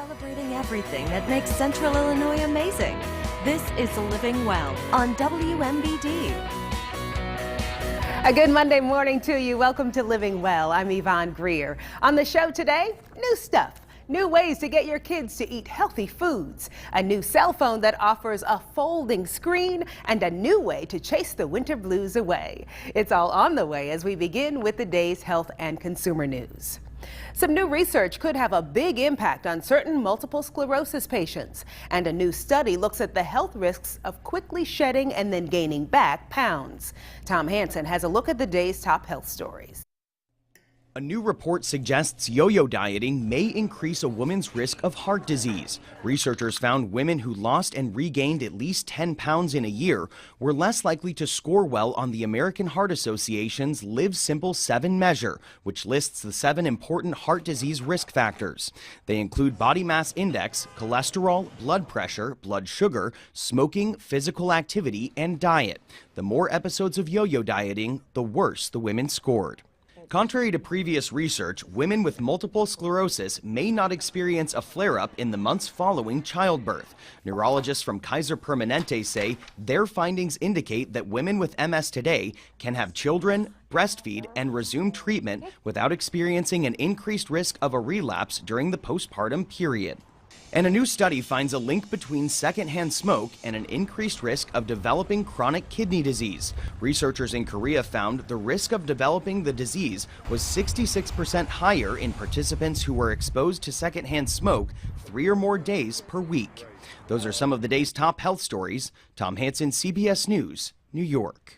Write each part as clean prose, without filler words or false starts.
Celebrating everything that makes Central Illinois amazing. This is Living Well on WMBD. A good Monday morning to you. Welcome to Living Well. I'm Yvonne Greer. On the show today, new stuff. New ways to get your kids to eat healthy foods, a new cell phone that offers a folding screen, and a new way to chase the winter blues away. It's all on the way as we begin with the day's health and consumer news. Some new research could have a big impact on certain multiple sclerosis patients, and a new study looks at the health risks of quickly shedding and then gaining back pounds. Tom Hansen has a look at the day's top health stories. A new report suggests yo-yo dieting may increase a woman's risk of heart disease. Researchers found women who lost and regained at least 10 pounds in a year were less likely to score well on the American Heart Association's Live Simple 7 measure, which lists the 7 important heart disease risk factors. They include body mass index, cholesterol, blood pressure, blood sugar, smoking, physical activity, and diet. The more episodes of yo-yo dieting, the worse the women scored. Contrary to previous research, women with multiple sclerosis may not experience a flare-up in the months following childbirth. Neurologists from Kaiser Permanente say their findings indicate that women with MS today can have children, breastfeed, and resume treatment without experiencing an increased risk of a relapse during the postpartum period. And a new study finds a link between secondhand smoke and an increased risk of developing chronic kidney disease. Researchers in Korea found the risk of developing the disease was 66% higher in participants who were exposed to secondhand smoke 3 or more days per week. Those are some of the day's top health stories. Tom Hansen, CBS News, New York.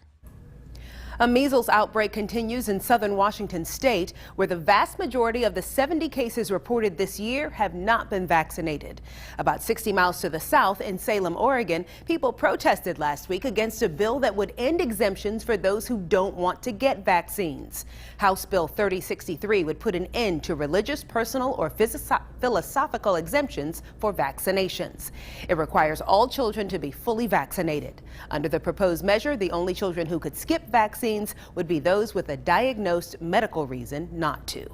A measles outbreak continues in southern Washington state, where the vast majority of the 70 cases reported this year have not been vaccinated. About 60 miles to the south in Salem, Oregon, people protested last week against a bill that would end exemptions for those who don't want to get vaccines. House Bill 3063 would put an end to religious, personal, or philosophical exemptions for vaccinations. It requires all children to be fully vaccinated. Under the proposed measure, the only children who could skip vaccines would be those with a diagnosed medical reason not to.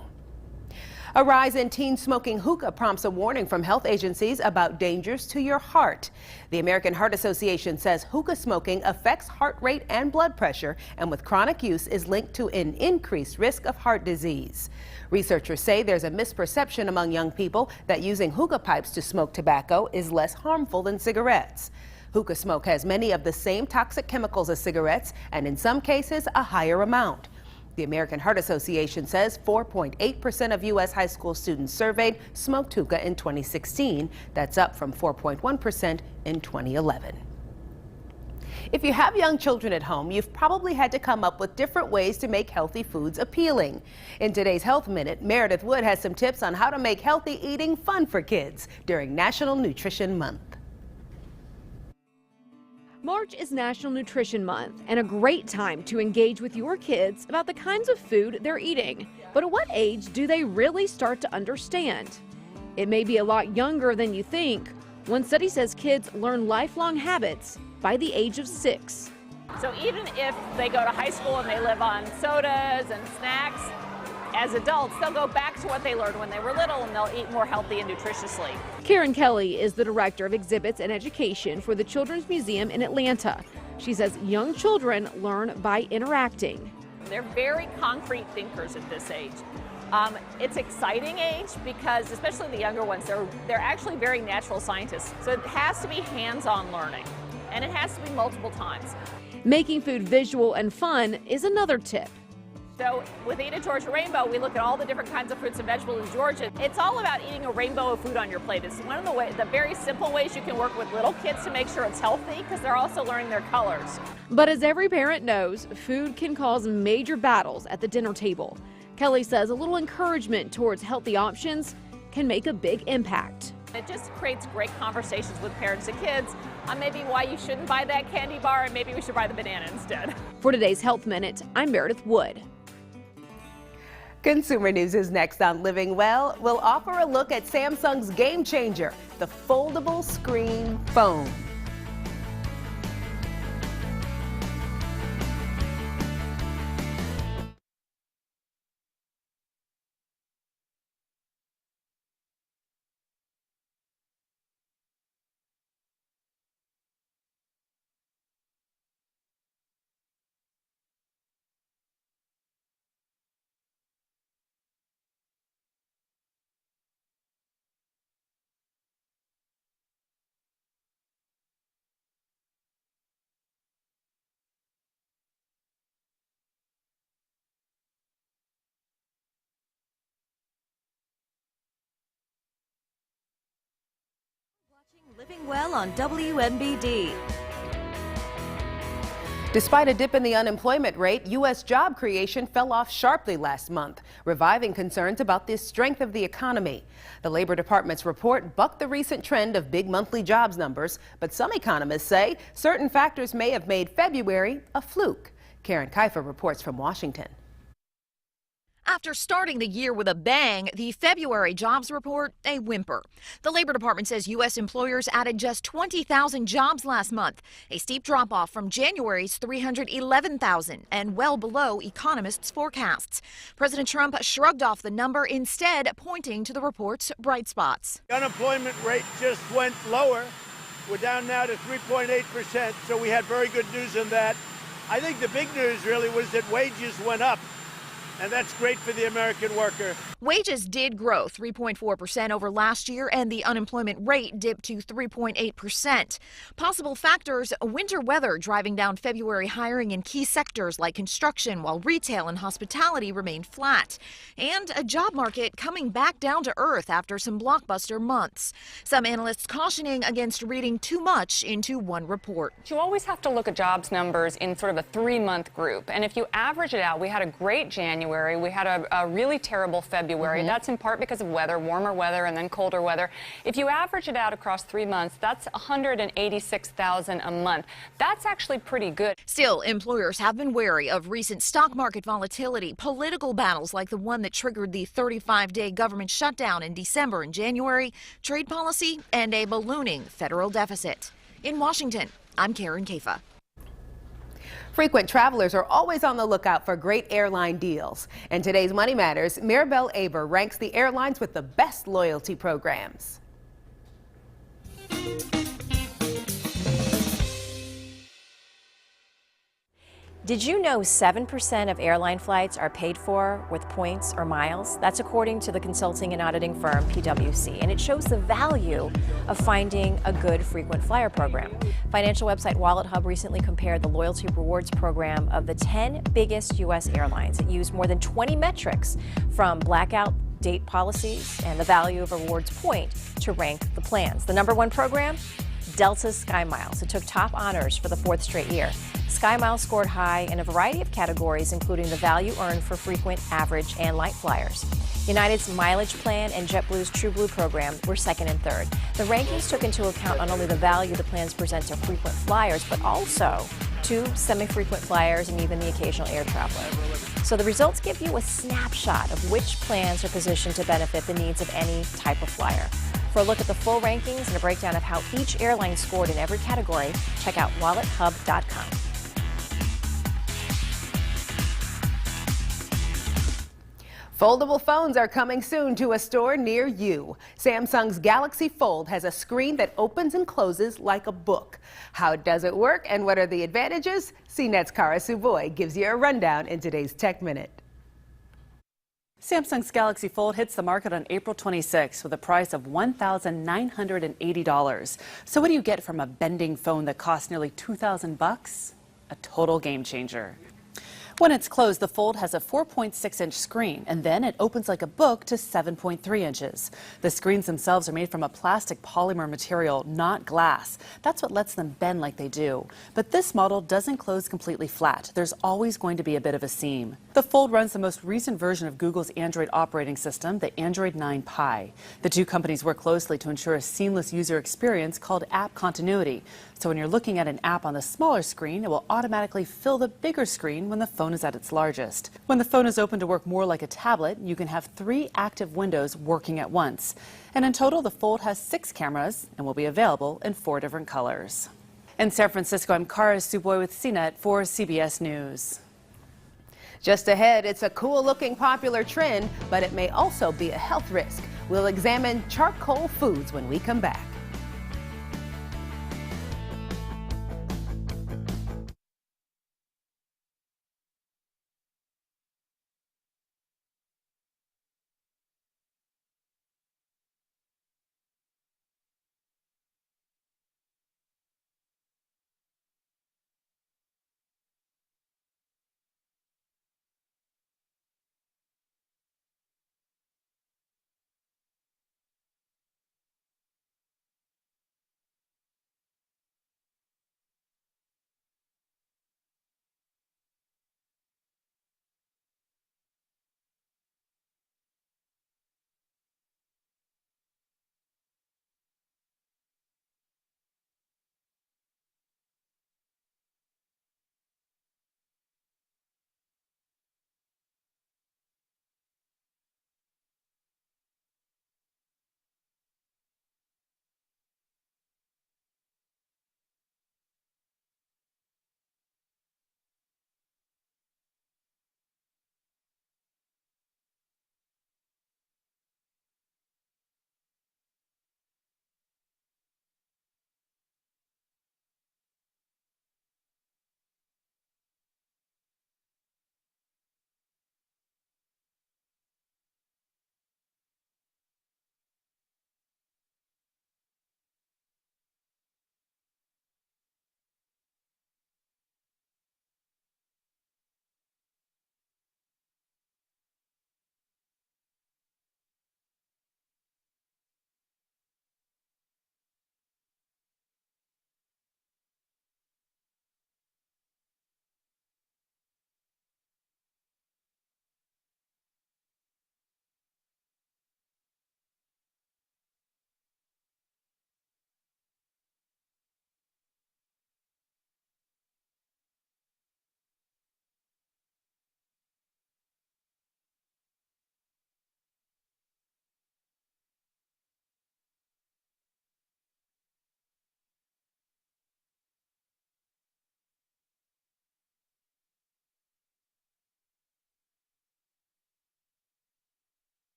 A rise in teen smoking hookah prompts a warning from health agencies about dangers to your heart. The American Heart Association says hookah smoking affects heart rate and blood pressure, and with chronic use is linked to an increased risk of heart disease. Researchers say there's a misperception among young people that using hookah pipes to smoke tobacco is less harmful than cigarettes. Hookah smoke has many of the same toxic chemicals as cigarettes, and in some cases, a higher amount. The American Heart Association says 4.8% of U.S. high school students surveyed smoked hookah in 2016. That's up from 4.1% in 2011. If you have young children at home, you've probably had to come up with different ways to make healthy foods appealing. In today's Health Minute, Meredith Wood has some tips on how to make healthy eating fun for kids during National Nutrition Month. March is National Nutrition Month and a great time to engage with your kids about the kinds of food they're eating. But at what age do they really start to understand? It may be a lot younger than you think. One study says kids learn lifelong habits by the age of 6. So even if they go to high school and they live on sodas and snacks, as adults, they'll go back to what they learned when they were little, and they'll eat more healthy and nutritiously. Karen Kelly is the director of exhibits and education for the Children's Museum in Atlanta. She says young children learn by interacting. They're very concrete thinkers at this age. It's exciting age because, especially the younger ones, they're actually very natural scientists. So it has to be hands-on learning, and it has to be multiple times. Making food visual and fun is another tip. So with Eat a Georgia Rainbow, we look at all the different kinds of fruits and vegetables in Georgia. It's all about eating a rainbow of food on your plate. It's one of the very simple ways you can work with little kids to make sure it's healthy, because they're also learning their colors. But as every parent knows, food can cause major battles at the dinner table. Kelly says a little encouragement towards healthy options can make a big impact. It just creates great conversations with parents and kids on maybe why you shouldn't buy that candy bar and maybe we should buy the banana instead. For today's Health Minute, I'm Meredith Wood. Consumer News is next on Living Well. We'll offer a look at Samsung's game changer, the foldable screen phone. Living Well on WMBD. Despite a dip in the unemployment rate, U.S. job creation fell off sharply last month, reviving concerns about the strength of the economy. The Labor Department's report bucked the recent trend of big monthly jobs numbers, but some economists say certain factors may have made February a fluke. Karen Keifer reports from Washington. After starting the year with a bang, the February jobs report a whimper. The Labor Department says U.S. employers added just 20,000 jobs last month, a steep drop-off from January's 311,000 and well below economists' forecasts. President Trump shrugged off the number, instead pointing to the report's bright spots. The unemployment rate just went lower. We're down now to 3.8%, so we had very good news on that. I think the big news really was that wages went up. And that's great for the American worker. Wages did grow 3.4% over last year, and the unemployment rate dipped to 3.8%. Possible factors: winter weather driving down February hiring in key sectors like construction, while retail and hospitality remained flat. And a job market coming back down to earth after some blockbuster months. Some analysts cautioning against reading too much into one report. You always have to look at jobs numbers in sort of a 3-month group. And if you average it out, we had a great January. We had a really terrible February. That's in part because of weather, warmer weather and then colder weather. If you average it out across 3 months, that's 186,000 a month. That's actually pretty good. Still, employers have been wary of recent stock market volatility, political battles like the one that triggered the 35-day government shutdown in December and January, trade policy, and a ballooning federal deficit. In Washington, I'm Karen Keifer. Frequent travelers are always on the lookout for great airline deals. In today's Money Matters, Mirabelle Aber ranks the airlines with the best loyalty programs. Did you know 7% of airline flights are paid for with points or miles? That's according to the consulting and auditing firm PwC, and it shows the value of finding a good frequent flyer program. Financial website WalletHub recently compared the loyalty rewards program of the 10 biggest U.S. airlines. It used more than 20 metrics, from blackout date policies and the value of a rewards point, to rank the plans. The #1 program? Delta SkyMiles. It took top honors for the 4th straight year. SkyMiles scored high in a variety of categories, including the value earned for frequent, average, and light flyers. United's Mileage Plan and JetBlue's TrueBlue program were 2nd and 3rd. The rankings took into account not only the value the plans present to frequent flyers, but also to semi-frequent flyers and even the occasional air traveler. So the results give you a snapshot of which plans are positioned to benefit the needs of any type of flyer. For a look at the full rankings and a breakdown of how each airline scored in every category, check out wallethub.com. Foldable phones are coming soon to a store near you. Samsung's Galaxy Fold has a screen that opens and closes like a book. How does it work and what are the advantages? CNET's Kara Suboy gives you a rundown in today's Tech Minute. Samsung's Galaxy Fold hits the market on April 26 with a price of $1,980. So what do you get from a bending phone that costs nearly $2,000? A total game changer. When it's closed, the Fold has a 4.6-inch screen, and then it opens like a book to 7.3 inches. The screens themselves are made from a plastic polymer material, not glass. That's what lets them bend like they do. But this model doesn't close completely flat. There's always going to be a bit of a seam. The Fold runs the most recent version of Google's Android operating system, the Android 9 Pie. The two companies work closely to ensure a seamless user experience called app continuity. So when you're looking at an app on the smaller screen, it will automatically fill the bigger screen when the phone is at its largest. When the phone is open to work more like a tablet, you can have 3 active windows working at once. And in total, the Fold has 6 cameras and will be available in 4 different colors. In San Francisco, I'm Kara Suboy with CNET for CBS News. Just ahead, it's a cool-looking popular trend, but it may also be a health risk. We'll examine charcoal foods when we come back.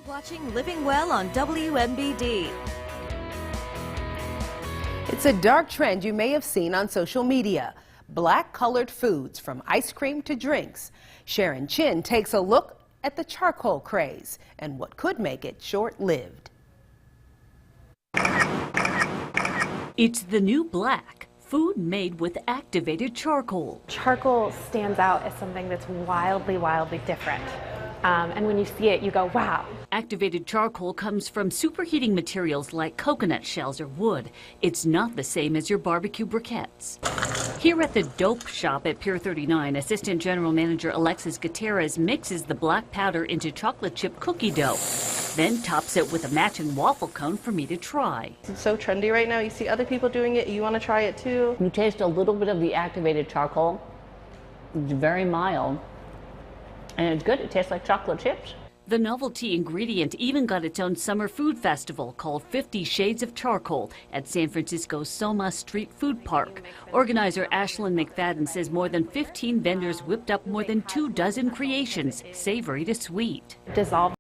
Watching Living Well on WMBD. It's a dark trend you may have seen on social media. Black-colored foods, from ice cream to drinks. Sharon Chin takes a look at the charcoal craze and what could make it short-lived. It's the new black, food made with activated charcoal. Charcoal stands out as something that's wildly, wildly different. And when you see it, you go, wow. Activated charcoal comes from superheating materials like coconut shells or wood. It's not the same as your barbecue briquettes. Here at the Dope Shop at Pier 39, Assistant General Manager Alexis Gutierrez mixes the black powder into chocolate chip cookie dough, then tops it with a matching waffle cone for me to try. It's so trendy right now. You see other people doing it, you want to try it too. You taste a little bit of the activated charcoal. It's very mild. And it's good. It tastes like chocolate chips. The novelty ingredient even got its own summer food festival called 50 Shades of Charcoal at San Francisco's Soma Street Food Park. Organizer Ashlyn McFadden says more than 15 vendors whipped up more than 24 creations, savory to sweet. Dissolve